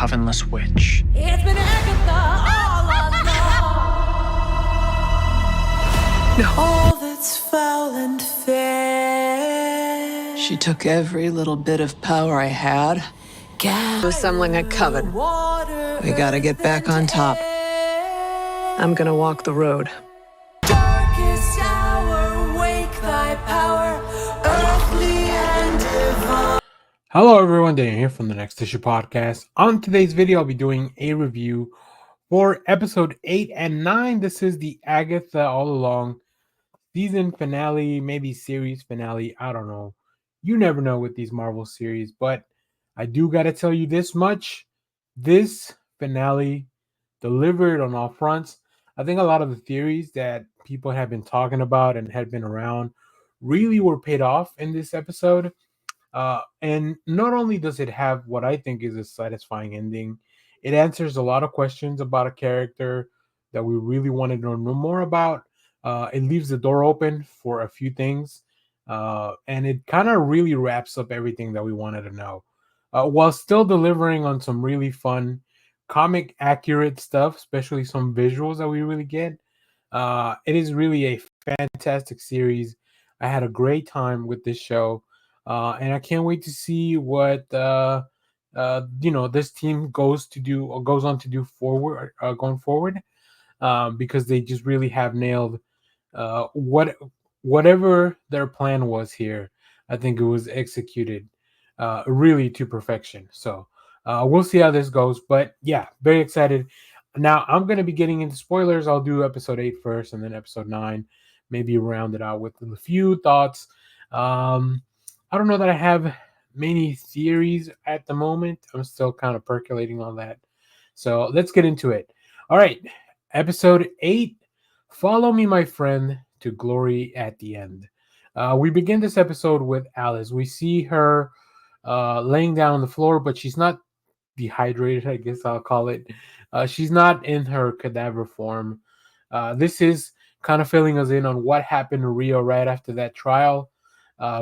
covenless witch. It's been Agatha all along. All that's foul and fair. She took every little bit of power I had, assembling a coven. We gotta get back on top. I'm gonna walk the road. Darkest hour, wake thy power, earthly and divine. Hello everyone, Daniel here from the Next Issue Podcast. On today's video, I'll be doing a review for episode 8 and 9. This is the Agatha All Along season finale, maybe series finale. I don't know. You never know with these Marvel series, but I do gotta tell you this much. This finale delivered on all fronts. I think a lot of the theories that people have been talking about and had been around really were paid off in this episode. And not only does it have what I think is a satisfying ending, it answers a lot of questions about a character that we really wanted to know more about. It leaves the door open for a few things, and it kind of really wraps up everything that we wanted to know, while still delivering on some really fun, comic accurate stuff, especially some visuals that we really get. It is really a fantastic series. I had a great time with this show. And I can't wait to see what this team goes on to do forward going forward, because they just really have nailed whatever their plan was here. I think it was executed really to perfection. So we'll see how this goes, but yeah, very excited. Now I'm going to be getting into spoilers. I'll do episode 8 first and then episode 9, maybe round it out with a few thoughts. I don't know that I have many theories at the moment. I'm still kind of percolating on that. So let's get into it. All right. Episode 8. Follow me, my friend, to glory at the end. We begin this episode with Alice. We see her laying down on the floor, but she's not dehydrated, I guess I'll call it. She's not in her cadaver form. This is kind of filling us in on what happened to Rio right after that trial.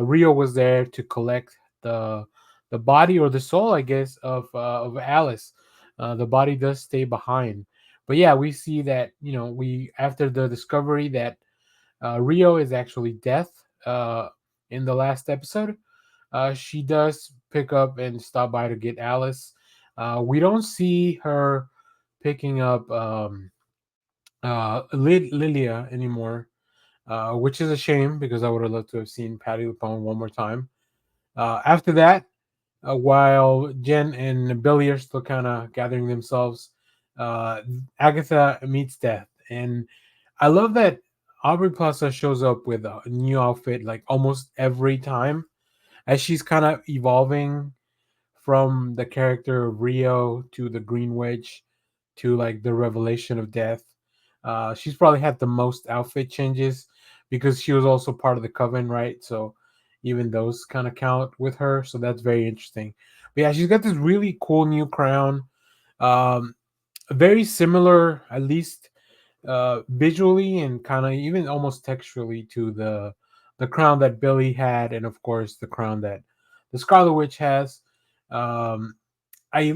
Rio was there to collect the body or the soul, I guess, of Alice. The body does stay behind, but yeah, we see that we after the discovery that Rio is actually Death in the last episode. She does pick up and stop by to get Alice. We don't see her picking up Lilia anymore. Which is a shame because I would have loved to have seen Patty LuPone one more time. After that, while Jen and Billy are still kind of gathering themselves, Agatha meets Death. And I love that Aubrey Plaza shows up with a new outfit like almost every time as she's kind of evolving from the character of Rio to the Green Witch to like the revelation of Death. She's probably had the most outfit changes because she was also part of the coven, right? So even those kind of count with her. So that's very interesting. But yeah, she's got this really cool new crown. Very similar, at least visually and kind of even almost texturally to the crown that Billy had, and of course the crown that the Scarlet Witch has. I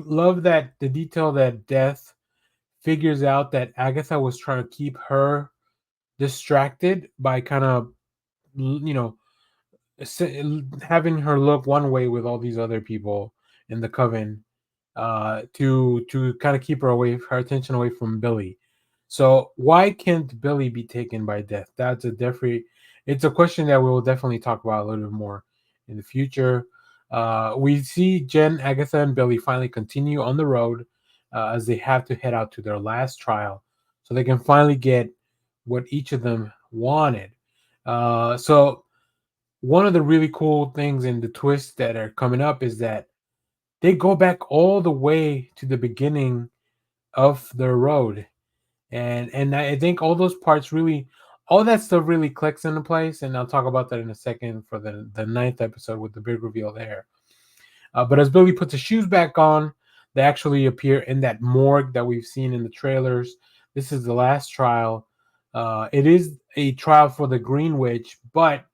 love that the detail that Death figures out that Agatha was trying to keep her distracted by kind of, having her look one way with all these other people in the coven, to kind of keep her attention away from Billy. So why can't Billy be taken by Death? It's a question that we will definitely talk about a little bit more in the future. We see Jen, Agatha, and Billy finally continue on the road as they have to head out to their last trial so they can finally get what each of them wanted. So one of the really cool things in the twists that are coming up is that they go back all the way to the beginning of their road. And I think all those parts really, all that stuff really clicks into place. And I'll talk about that in a second for the 9th episode with the big reveal there. But as Billy puts his shoes back on, they actually appear in that morgue that we've seen in the trailers. This is the last trial. It is a trial for the Green Witch, but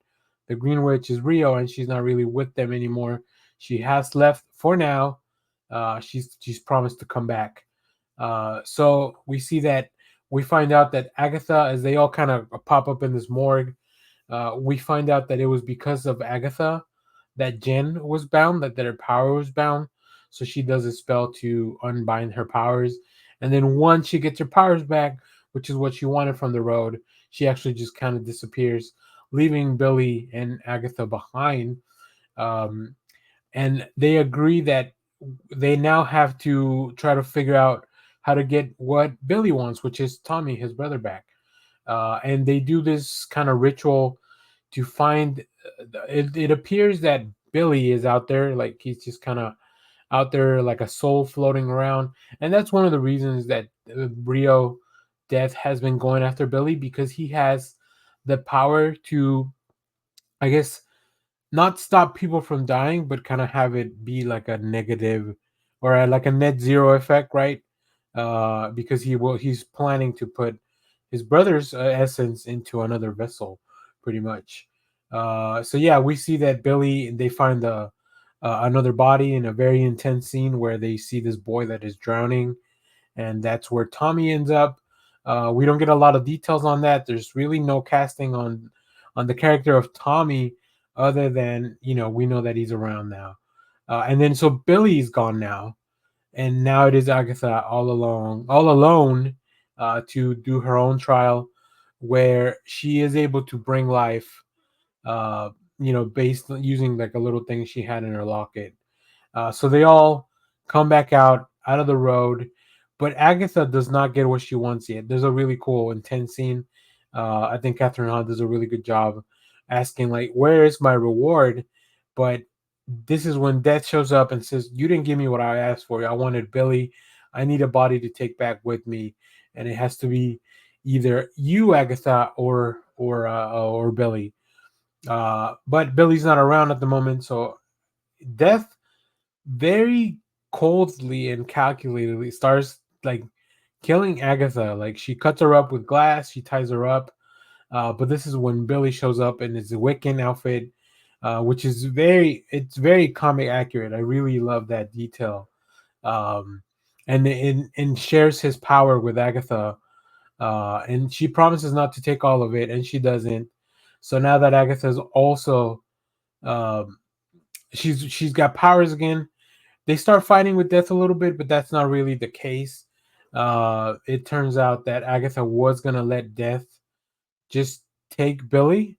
the Green Witch is Rio, and she's not really with them anymore. She has left for now. She's promised to come back. So we see that we find out that Agatha, as they all kind of pop up in this morgue, we find out that it was because of Agatha that Jen was bound, that her power was bound. So she does a spell to unbind her powers. And then once she gets her powers back, which is what she wanted from the road, she actually just kind of disappears, leaving Billy and Agatha behind. Um, and they agree that they now have to try to figure out how to get what Billy wants, which is Tommy, his brother, back. And they do this kind of ritual to find. It appears that Billy is out there, like he's just kind of out there, like a soul floating around, and that's one of the reasons that Rio Death has been going after Billy, because he has the power to, I guess, not stop people from dying, but kind of have it be like a negative or like a net zero effect, right? Because he's planning to put his brother's essence into another vessel, pretty much. So yeah, we see that Billy, they find the another body in a very intense scene where they see this boy that is drowning, and that's where Tommy ends up. We don't get a lot of details on that. There's really no casting on the character of Tommy, other than we know that he's around now. And then so Billy's gone now, and now it is Agatha all alone, to do her own trial, where she is able to bring life, uh, based on using like a little thing she had in her locket. So they all come back out of the road, but Agatha does not get what she wants yet. There's a really cool, intense scene. I think Catherine Hahn does a really good job asking, like, "Where is my reward?" But this is when Death shows up and says, "You didn't give me what I asked for. I wanted Billy. I need a body to take back with me, and it has to be either you, Agatha, or Billy." But Billy's not around at the moment, so Death very coldly and calculatedly starts like killing Agatha. Like she cuts her up with glass, she ties her up. But this is when Billy shows up in his Wiccan outfit, which is it's very comic accurate. I really love that detail. Um, and shares his power with Agatha. And she promises not to take all of it, and she doesn't. So now that Agatha's also um, she's got powers again, they start fighting with Death a little bit, but that's not really the case. It turns out that Agatha was gonna let Death just take Billy,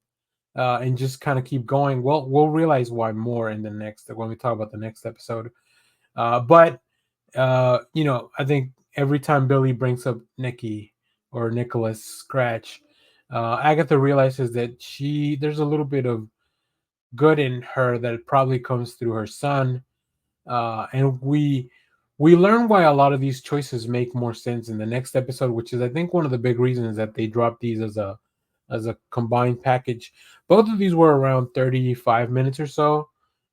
and just kind of keep going. Well, we'll realize why more in the next when we talk about the next episode. But I think every time Billy brings up Nikki or Nicholas Scratch, Agatha realizes that there's a little bit of good in her that probably comes through her son. And we learn why a lot of these choices make more sense in the next episode, which is I think one of the big reasons that they dropped these as a combined package. Both of these were around 35 minutes or so,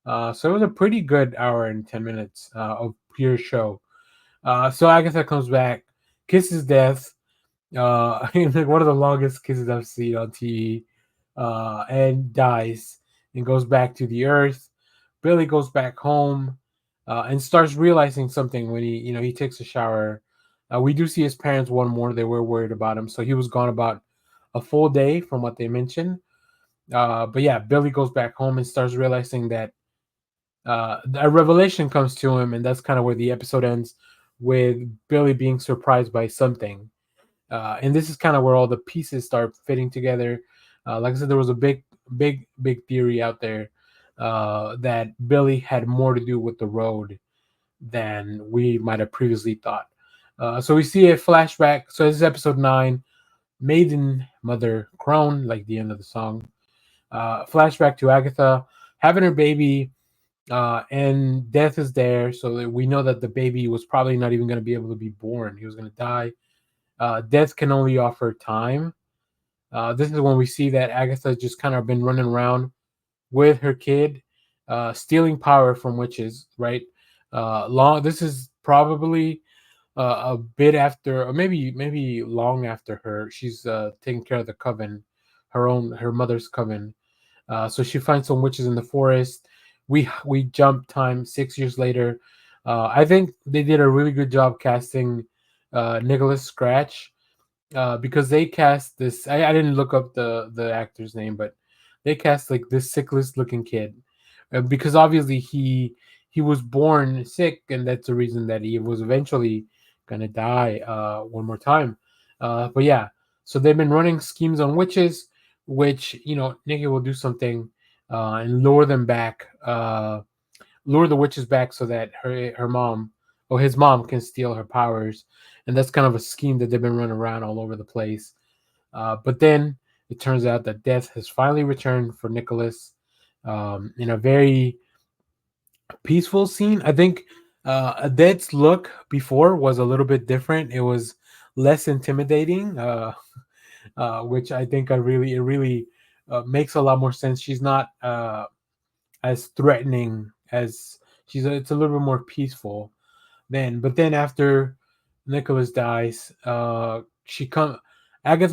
so it was a pretty good hour and 10 minutes of pure show. So Agatha comes back, kisses Death, one of the longest kisses I've seen on TV, and dies and goes back to the earth. Billy goes back home, and starts realizing something when he takes a shower. We do see his parents one more. They were worried about him, so he was gone about a full day from what they mentioned. But yeah, Billy goes back home and starts realizing that a revelation comes to him, and that's kind of where the episode ends, with Billy being surprised by something. And this is kind of where all the pieces start fitting together. Like I said, there was a big theory out there that Billy had more to do with the road than we might have previously thought. So we see a flashback. So this is episode 9, Maiden Mother Crone, like the end of the song. Flashback to Agatha having her baby, and Death is there. So that we know that the baby was probably not even going to be able to be born. He was going to die. Death can only offer time. This is when we see that Agatha just kind of been running around with her kid, stealing power from witches. Right. This is probably a bit after, or maybe long after she's taking care of the coven, her mother's coven. So she finds some witches in the forest. We jump time 6 years later. I think they did a really good job casting Nicholas Scratch, because they cast this. I didn't look up the actor's name, but they cast like this sickless looking kid, because obviously he was born sick, and that's the reason that he was eventually gonna die one more time. But yeah, so they've been running schemes on witches, which Nikki will do something and lure them back. Lure the witches back so that her mom or his mom can steal her powers, and that's kind of a scheme that they've been running around all over the place. But then it turns out that death has finally returned for Nicholas, in a very peaceful scene. I think a Dead's look before was a little bit different. It was less intimidating, which I think it really makes a lot more sense. She's not as threatening as it's a little bit more peaceful then. But then after Nicholas dies, Agatha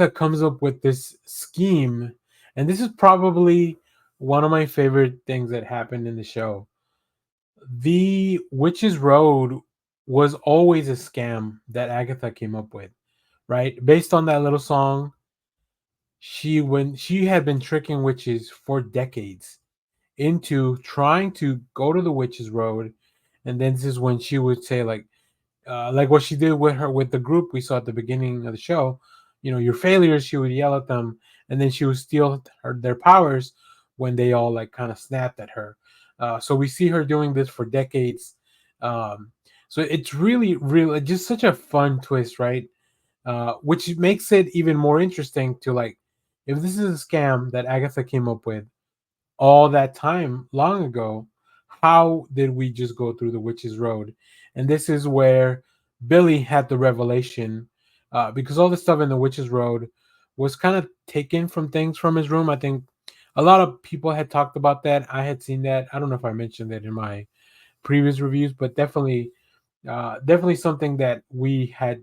comes up with this scheme, and this is probably one of my favorite things that happened in the show. The Witch's Road was always a scam that Agatha came up with, right? Based on that little song, she had been tricking witches for decades into trying to go to the Witch's Road, and then this is when she would say like what she did with the group we saw at the beginning of the show. Your failures. She would yell at them, and then she would steal their powers when they all like kind of snapped at her. So we see her doing this for decades. Um, so it's really just such a fun twist, right? Which makes it even more interesting to like, if this is a scam that Agatha came up with all that time long ago, how did we just go through the Witch's Road? And this is where Billy had the revelation, because all the stuff in the Witch's Road was kind of taken from things from his room. I think a lot of people had talked about that. I had seen that. I don't know if I mentioned that in my previous reviews, but definitely something that we had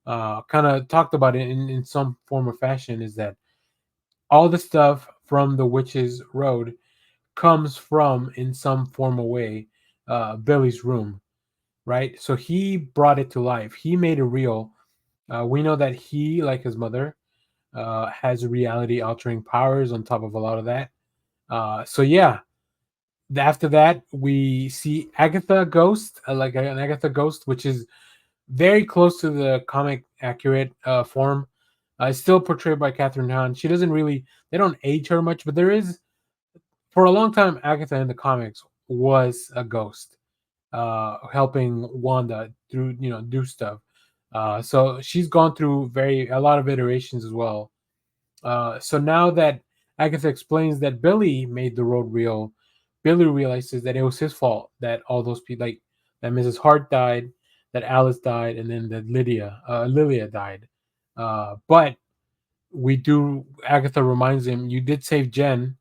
kind of talked about in some form or fashion, is that all the stuff from the Witch's Road comes from, in some formal way, Billy's room, right? So he brought it to life. He made it real. We know that he, like his mother, has reality altering powers on top of a lot of that. So yeah, after that we see Agatha Ghost, like an Agatha Ghost, which is very close to the comic accurate form. Still portrayed by Catherine Hahn. She doesn't really, they don't age her much, but there is, for a long time, Agatha in the comics was a ghost, helping Wanda through, do stuff. So she's gone through a lot of iterations as well. So now that Agatha explains that Billy made the road real, Billy realizes that it was his fault that all those people, like that Mrs. Hart died, that Alice died, and then that Lilia died. But we do Agatha reminds him, you did save Jen.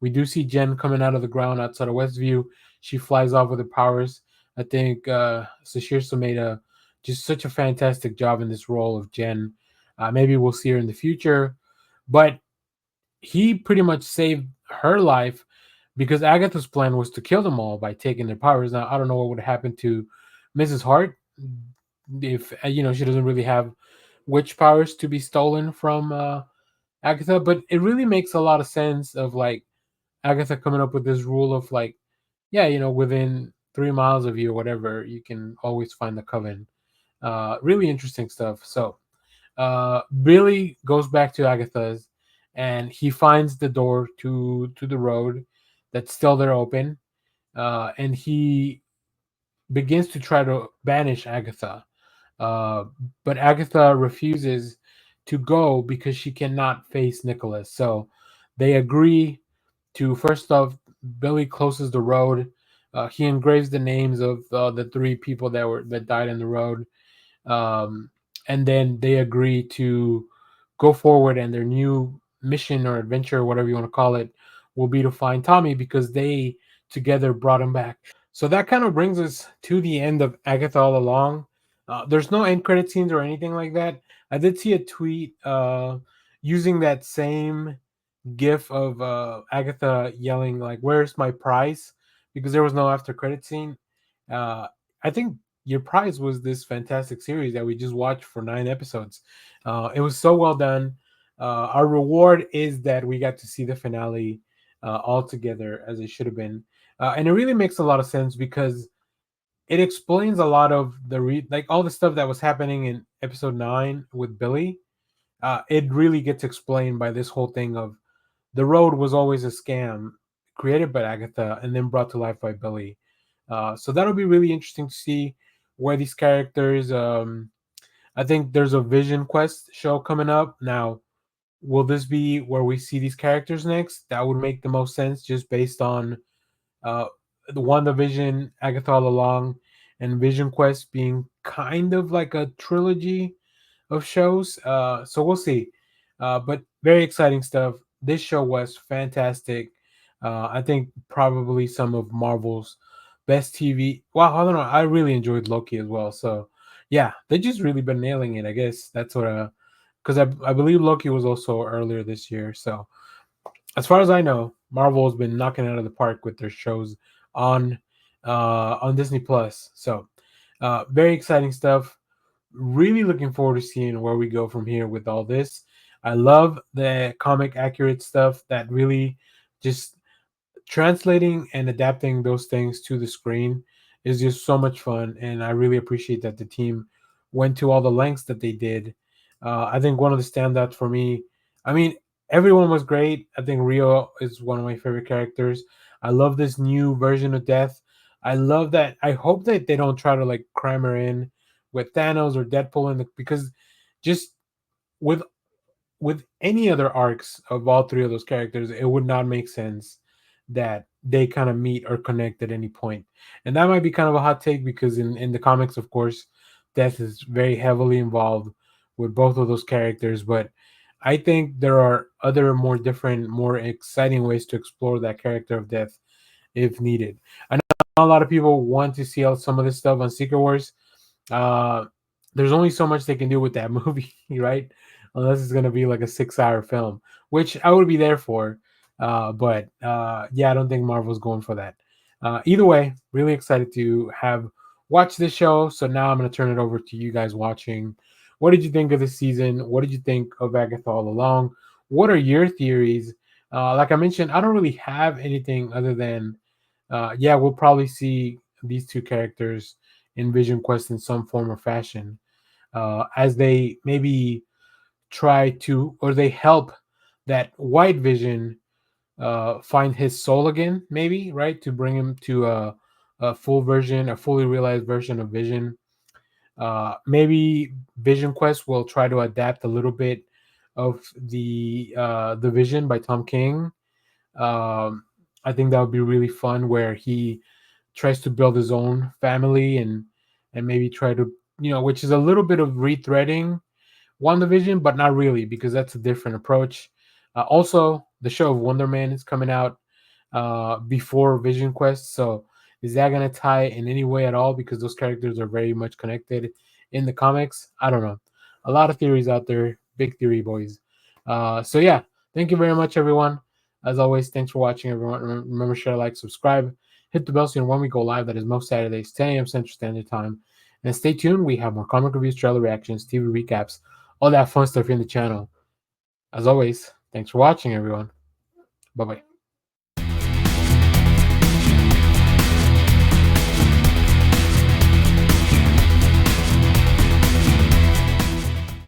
We do see Jen coming out of the ground outside of Westview. She flies off with her powers. I think Saoirse made a just such a fantastic job in this role of Jen. Maybe we'll see her in the future, but he pretty much saved her life because Agatha's plan was to kill them all by taking their powers. Now I don't know what would happen to Mrs. Hart if she doesn't really have witch powers to be stolen from Agatha, but it really makes a lot of sense of like Agatha coming up with this rule of like, yeah, within 3 miles of you or whatever, you can always find the coven. Really interesting stuff. So Billy goes back to Agatha's, and he finds the door to the road that's still there open, and he begins to try to banish Agatha. Uh, but Agatha refuses to go because she cannot face Nicholas. So they agree to, first off, Billy closes the road. He engraves the names of the three people that died in the road, um, and then they agree to go forward. And their new mission or adventure, whatever you want to call it, will be to find Tommy because they together brought him back. So that kind of brings us to the end of Agatha All Along. There's no end credit scenes or anything like that. I did see a tweet using that same gif of Agatha yelling like, "Where's my prize?" because there was no after credit scene. I think your prize was this fantastic series that we just watched for 9 episodes. It was so well done. Our reward is that we got to see the finale all together as it should have been, and it really makes a lot of sense because it explains a lot of like all the stuff that was happening in episode 9 with Billy. It really gets explained by this whole thing of the road was always a scam created by Agatha and then brought to life by Billy. So that'll be really interesting to see where these characters. I think there's a Vision Quest show coming up now. Will this be where we see these characters next? That would make the most sense, just based on uh, the WandaVision, Agatha All Along, and Vision Quest being kind of like a trilogy of shows. So we'll see. But very exciting stuff. This show was fantastic. I think probably some of Marvel's best TV. Well, I don't know. I really enjoyed Loki as well. So yeah, they just really been nailing it. I guess that's what. Because I believe Loki was also earlier this year. So as far as I know, Marvel has been knocking it out of the park with their shows on on Disney Plus. So very exciting stuff. Really looking forward to seeing where we go from here with all this. I love the comic accurate stuff that really just translating and adapting those things to the screen is just so much fun, and I really appreciate that the team went to all the lengths that they did. I think one of the standouts for me, I mean, everyone was great. I think Rio is one of my favorite characters. I love this new version of Death. I love that. I hope that they don't try to like cram her in with Thanos or Deadpool because just with any other arcs of all three of those characters, it would not make sense that they kind of meet or connect at any point. And that might be kind of a hot take because in the comics, of course, Death is very heavily involved with both of those characters. But I think there are other more different, more exciting ways to explore that character of Death if needed. I know a lot of people want to see out some of this stuff on Secret Wars. uh, there's only so much they can do with that movie, right? Unless it's gonna be like a 6 hour film, which I would be there for. But yeah, I don't think Marvel's going for that. Either way, really excited to have watched this show. So now I'm gonna turn it over to you guys watching. What did you think of this season? What did you think of Agatha All Along? What are your theories? Like I mentioned, I don't really have anything other than yeah, we'll probably see these two characters in Vision Quest in some form or fashion, as they maybe try to, or they help that White Vision find his soul again, maybe, right? To bring him to a full version, a fully realized version of Vision. Maybe Vision Quest will try to adapt a little bit of the Vision by Tom King. I think that would be really fun, where he tries to build his own family and maybe try to, which is a little bit of rethreading WandaVision, but not really, because that's a different approach. Also, the show of Wonder Man is coming out before Vision Quest, so is that going to tie in any way at all? Because those characters are very much connected in the comics. I don't know. A lot of theories out there. Big theory, boys. So yeah, thank you very much, everyone. As always, thanks for watching, everyone. Remember, share, like, subscribe, hit the bell so you know when we go live. That is most Saturdays, 10 a.m. Central Standard Time. And stay tuned. We have more comic reviews, trailer reactions, TV recaps, all that fun stuff in the channel. As always, thanks for watching, everyone. Bye bye.